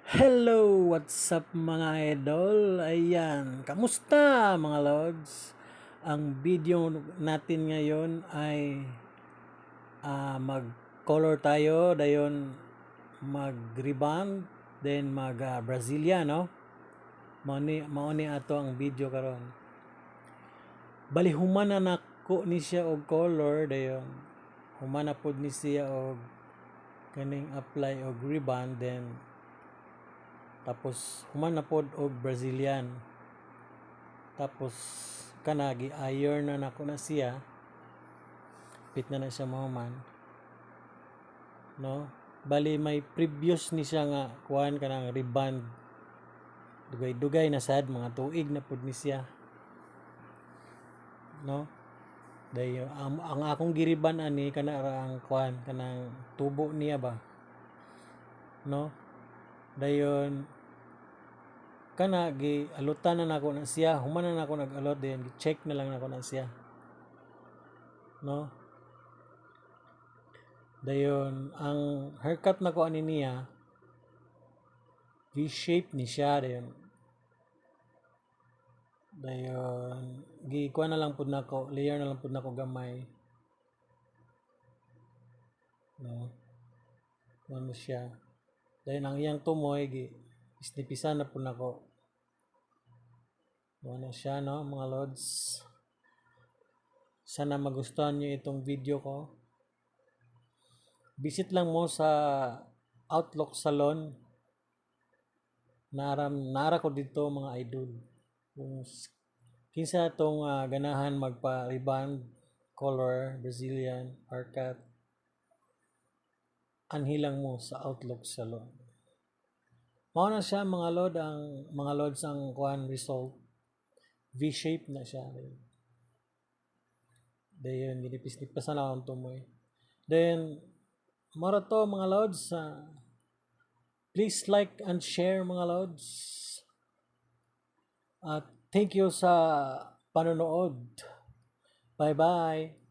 Hello! What's up mga idol? Ayan, kamusta mga lods? Ang video natin ngayon ay mag-color tayo, dayon mag-rebond, then mag-Brazilian, no? Mauni ato ang video karon. Bali humana nako ni siya og color, dayon humana pod ni siya og kaning apply og rebond, then tapos human na pod og Brazilian. Tapos kanagi iron na nako na siya. Pit na siya mahuman. No? Bali may previous ni siya nga kuan kanang reband. Dugay-dugay na sad mga tuig na pod ni siya. No? Dayo ang akong giriban ani kana ang kuan kanang tubo niya ba. No? Dayon kana gi alutan na nako na siya, human na nako nag-alot din, check na lang nako na siya. No? Dayon ang haircut nako ani niya V-shape ni siya dayon gi kuha na lang pud nako, layer na lang pud nako gamay. No? Ano siya. Dayon ang iyang tumoy gi isnipisan na pud nako. Ano siya, no, mga lods. Sana magustuhan niyo itong video ko. Visit lang mo sa Outlook Salon. Nara ko dito mga idol. Kung kinsa tong ganahan magpa-rebond, color, Brazilian, haircut, anhilang mo sa Outlook Salon. Mao na siya mga lod, ang mga lods ang kuan result. V-shape na siya. Dayon ginipis-nipasan na akong tumoy. Then mara to mga lods, please like and share mga lods. At thank you sa panonood. Bye-bye.